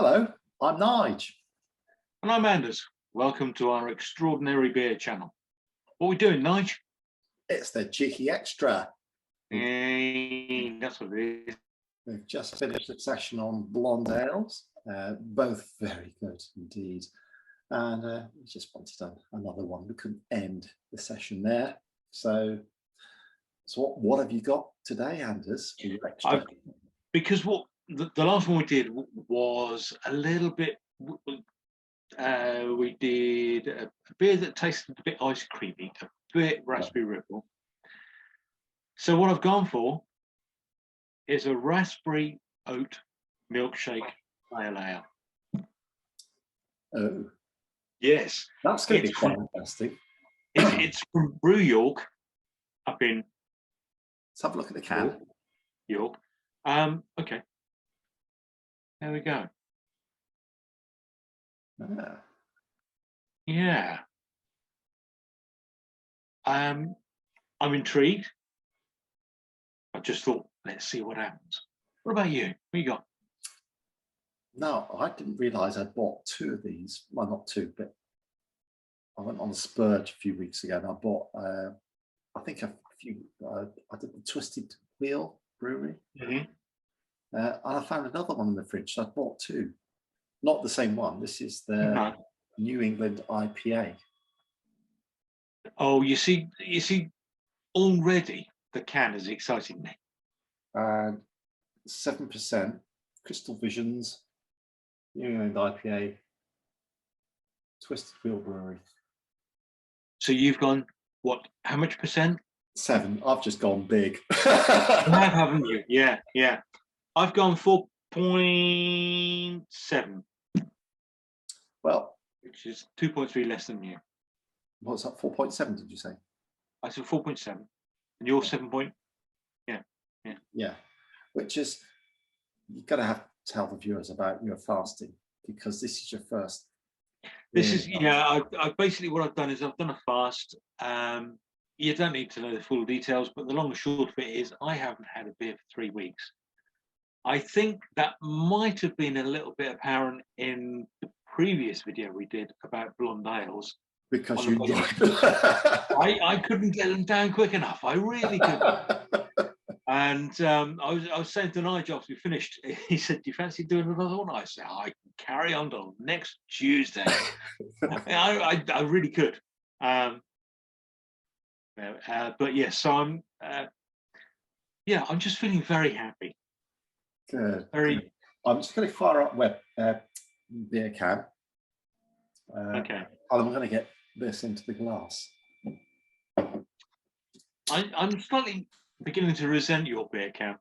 Hello, I'm Nige. And I'm Anders. Welcome to our extraordinary beer channel. What are we doing, Nige? It's the Cheeky Extra. That's what it is. We've just finished a session on blonde ales, both very good indeed. And we just wanted another one. We couldn't end the session there. So what have you got today, Anders, for your extra? Because what the last one we did was a little bit. We did a beer that tasted a bit ice creamy, a bit raspberry ripple. So what I've gone for is a raspberry oat milkshake pale ale. Oh, yes, that's going to be quite interesting. It's from Brew York, up in. Let's have a look at the can. York. Okay. There we go. Yeah. I'm intrigued. I just thought, let's see what happens. What about you? What you got? No, I didn't realise I bought two of these. Well, not two, but I went on a splurge a few weeks ago and I bought, I think a few, I did the Twisted Wheel Brewery. Mm-hmm. And I found another one in the fridge, so I bought two. Not the same one. This is the New England IPA. Oh, you see, already the can is exciting me. And 7%, Crystal Visions, New England IPA, Twisted Wheel Brewery. So you've gone, what, how much percent? 7. I've just gone big. You have, haven't you? Yeah, yeah. I've gone 4.7. Well, which is 2.3 less than you. What's that? 4.7? Did you say? I said 4.7, and you're 7. Yeah. Which is, you've got to have to tell the viewers about your fasting, because this is your first. This is I basically what I've done is I've done a fast. You don't need to know the full details, but the long and short of it is I haven't had a beer for 3 weeks. I think that might have been a little bit apparent in the previous video we did about blonde ales. Because you I couldn't get them down quick enough. I really couldn't. And I was saying to Nigel after we finished, he said, "Do you fancy doing another one?" I said, "I can carry on till next Tuesday." I really could. But yes, so I'm I'm just feeling very happy. Good. Very. I'm just going to fire up beer can. Okay. And I'm going to get this into the glass. I'm slightly beginning to resent your beer can.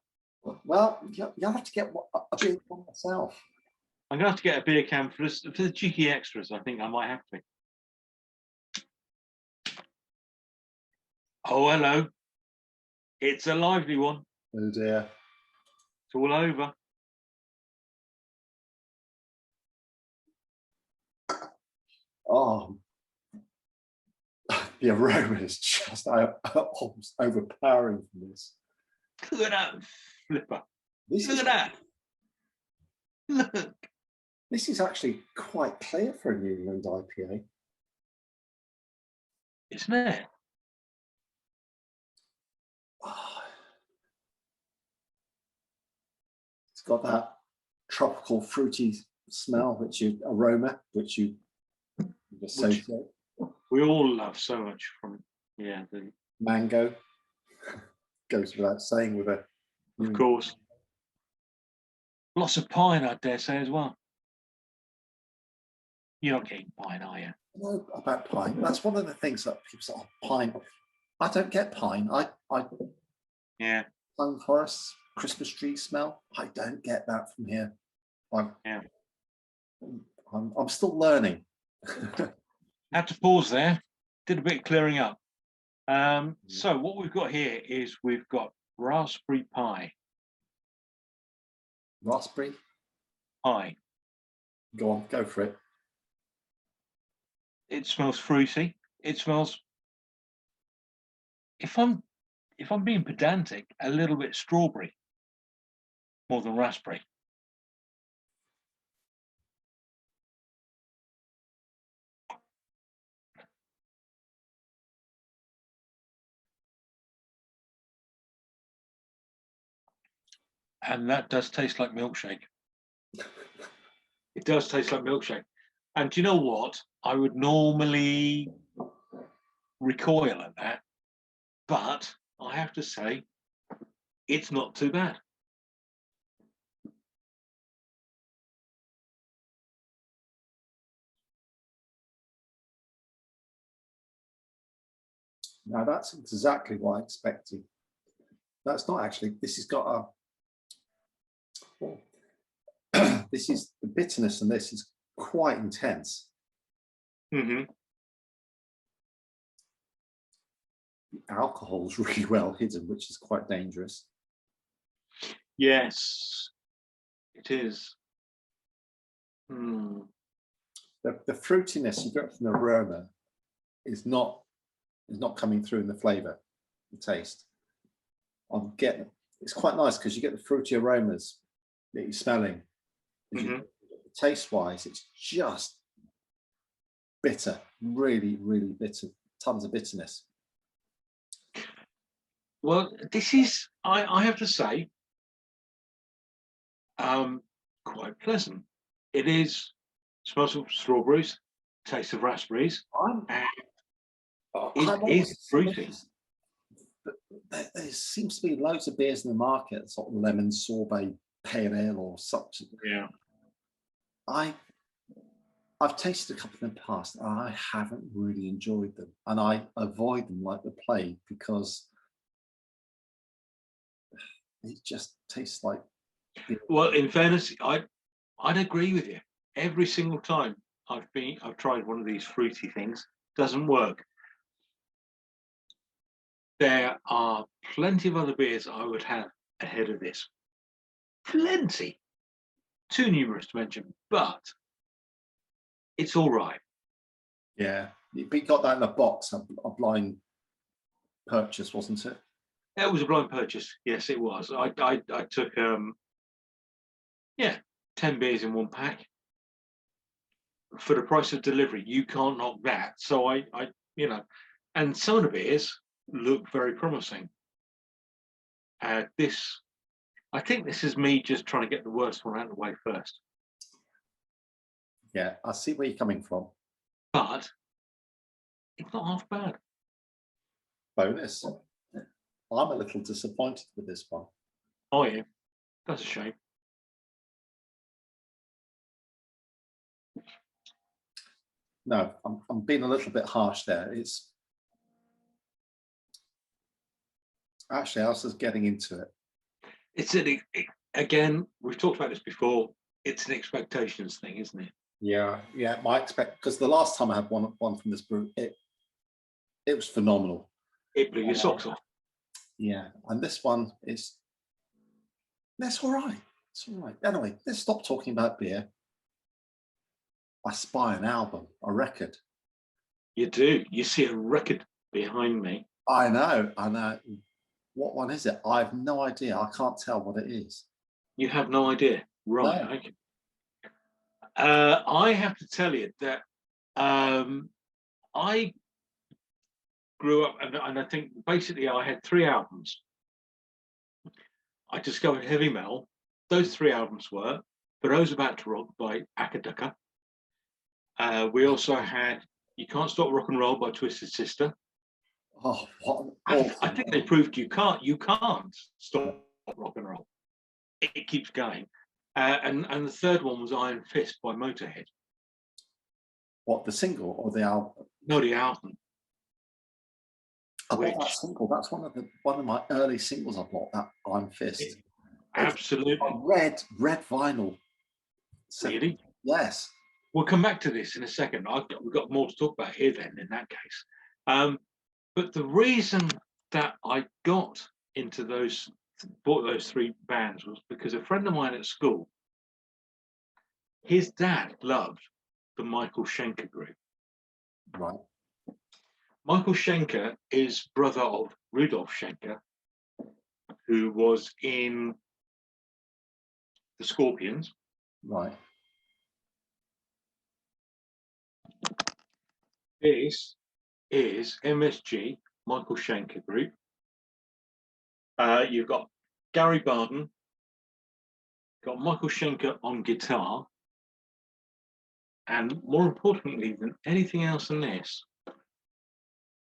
Well, you'll have to get a beer can myself. I'm going to have to get a beer can for the cheeky extras. I think I might have to. Oh, hello. It's a lively one. Oh dear. It's all over. Oh, the aroma is just almost overpowering from this. Look at that flipper. Look at that. Look. This is actually quite clear for a New England IPA. Isn't it? Oh. It's got that tropical fruity smell, aroma, which you associate. We all love so much from the mango. Goes without saying with a. Of course. Lots of pine, I dare say, as well. You're not getting pine, are you? No, about pine. That's one of the things that people say, oh, pine. I don't get pine. Yeah. Pine forest, Christmas tree smell. I don't get that from here. I'm still learning. Had to pause there. Did a bit of clearing up. So what we've got here is we've got raspberry pie. Raspberry pie. Go on, go for it. It smells fruity. It smells, if I'm being pedantic, a little bit strawberry more than raspberry. And that does taste like milkshake. It does taste like milkshake. And do you know what? I would normally recoil at that, but I have to say, it's not too bad. Now that's exactly what I expected. That's not actually, this has got a, oh, this is, the bitterness and this is quite intense. Mm-hmm. The alcohol's really well hidden, which is quite dangerous. Yes, it is. The fruitiness you get from the aroma is not coming through in the flavour, the taste. I'm getting, it's quite nice because you get the fruity aromas that you're smelling. Taste-wise, it's just bitter, really, really bitter, tons of bitterness. Well, this is, I have to say, quite pleasant. It is, smells of strawberries, taste of raspberries, and it is fruity. There seems to be loads of beers in the market, sort of lemon sorbet pale ale or such. Yeah. I've tasted a couple in the past and I haven't really enjoyed them, and I avoid them like the plague because it just tastes like beer. Well, in fairness, I'd agree with you. Every single time I've tried one of these fruity things, doesn't work. There are plenty of other beers I would have ahead of this. Plenty. Too numerous to mention, but it's all right. Yeah, you got that in a box, a blind purchase, wasn't it? That was a blind purchase. Yes, it was. I took 10 beers in one pack for the price of delivery. You can't knock that. So I and some of the beers look very promising. I think this is me just trying to get the worst one out of the way first. Yeah, I see where you're coming from. But it's not half bad. Bonus. I'm a little disappointed with this one. Oh yeah, that's a shame. No, I'm being a little bit harsh there. It's actually, I was just getting into it. It's again, we've talked about this before. It's an expectations thing, isn't it? Yeah, because the last time I had one from this brew, it was phenomenal. It blew your socks off. Yeah, and this one that's all right. It's all right. Anyway, let's stop talking about beer. I spy an album, a record. You do. You see a record behind me. I know. What one is it? I have no idea. I can't tell what it is. You have no idea, right? No. Okay. I have to tell you that I grew up, and I think basically I had 3 albums. I discovered heavy metal. Those 3 albums were For Those About to Rock by Akaduka. We also had You Can't Stop Rock and Roll by Twisted Sister. Oh, what I think they proved you can't stop rock and roll. It keeps going. And the third one was Iron Fist by Motorhead. What, the single or the album? No, the album. I bought that single. That's one of my early singles I bought. That Iron Fist. Absolutely. Red vinyl. Really? Yes. We'll come back to this in a second. We've got more to talk about here then, in that case. But the reason that I got into bought those 3 bands was because a friend of mine at school, his dad loved the Michael Schenker group. Right. Michael Schenker is brother of Rudolf Schenker, who was in the Scorpions. Right. This is MSG, Michael Schenker group. You've got Gary Barden, got Michael Schenker on guitar, and more importantly than anything else in this,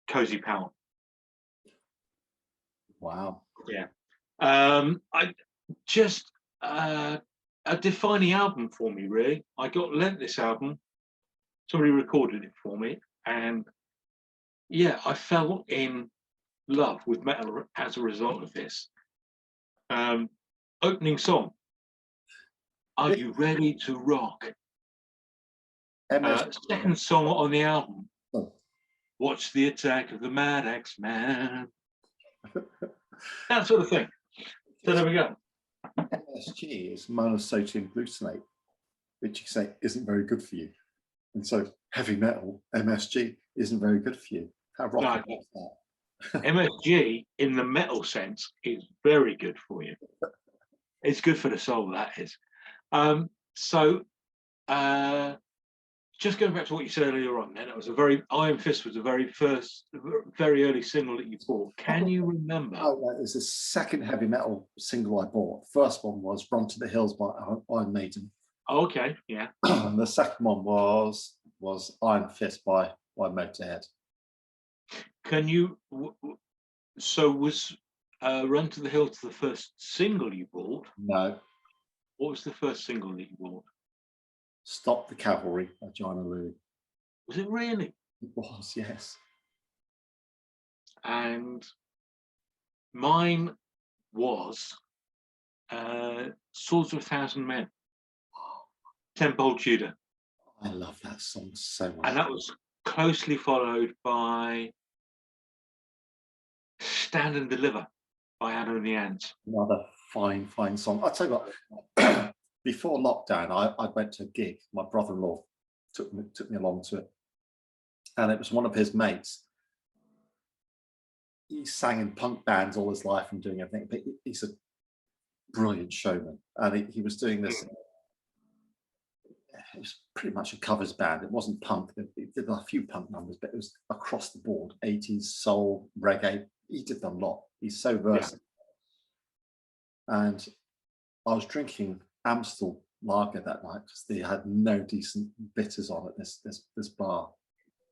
Cozy Powell. Wow. Yeah. I just a defining album for me, really. I got lent this album. Somebody recorded it for me, and yeah, I fell in love with metal as a result of this. Opening song, Are You Ready to Rock? Second song on the album, Watch the Attack of the Mad X-Man. That sort of thing. So there we go. MSG is monosodium glutamate, which you say isn't very good for you. And so heavy metal, MSG, isn't very good for you. How rock is that? MSG, in the metal sense, is very good for you. It's good for the soul, that is. Just going back to what you said earlier on, then it was Iron Fist was the very early single that you bought. Can you remember? Oh, that is the second heavy metal single I bought. First one was Run to the Hills by Iron Maiden. Oh, okay, yeah. And the second one was Iron Fist by Motorhead. Can you? So was Run to the Hills the first single you bought? No. What was the first single that you bought? Stop the Cavalry by John and Louis. Was it really? It was, yes. And mine was Swords of a Thousand Men, Temple Tudor. I love that song so much. And that was closely followed by Stand and Deliver by Adam and the Ants. Another fine song. I'll tell you what, before lockdown, I went to a gig. My brother-in-law took me along to it. And it was one of his mates. He sang in punk bands all his life and doing everything, but he's a brilliant showman. And he was doing this. It was pretty much a covers band. It wasn't punk. He did a few punk numbers, but it was across the board. 80s, soul, reggae. He did them a lot. He's so versatile. Yeah. And I was drinking Amstel lager that night because they had no decent bitters on at this bar.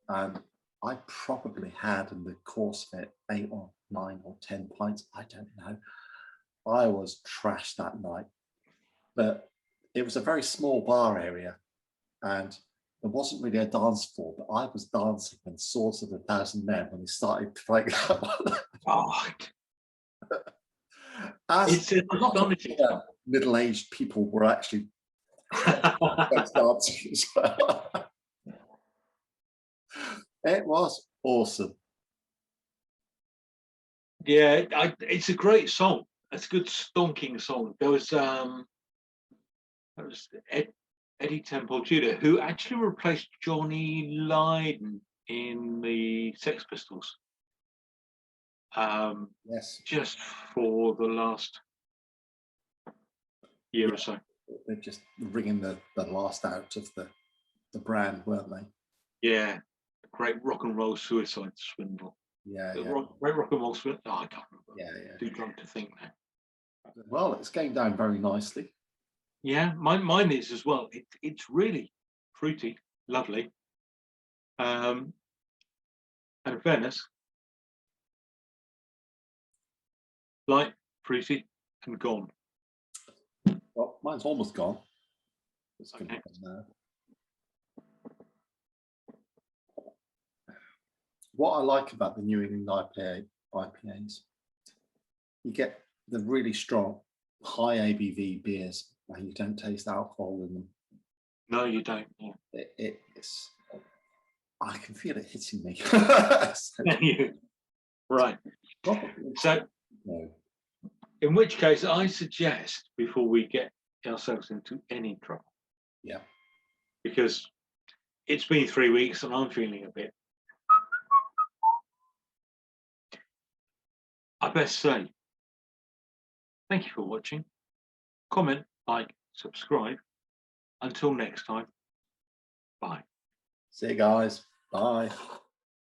And I probably had in the course of it 8 or 9 or 10 pints. I don't know. I was trashed that night. But it was a very small bar area. And there wasn't really a dance floor, but I was dancing when Swords of a Thousand Men when they started playing that one. Oh. It's astonishing. Middle-aged people were actually dancing as well. It was awesome. Yeah, it's a great song. It's a good stonking song. There was Eddie Temple Tudor, who actually replaced Johnny Lydon in the Sex Pistols. Yes. Just for the last year or so. They're just wringing the last out of the brand, weren't they? Yeah. Great rock and roll suicide swindle. Yeah. Great rock and roll swindle. Oh, I can't remember. Yeah. Too drunk to think now. Well, it's going down very nicely. Yeah, mine is as well. It's really fruity, lovely. And in fairness, light, fruity, and gone. Well, mine's almost gone. It's okay. Now. What I like about the New England IPAs, you get the really strong, high ABV beers, and you don't taste alcohol in them. No, you don't. Yeah. It's. I can feel it hitting me. Right. Probably. So, no. In which case, I suggest before we get ourselves into any trouble. Yeah. Because it's been 3 weeks and I'm feeling a bit. I best say, thank you for watching. Comment, like, subscribe. Until next time, bye. See you guys. Bye.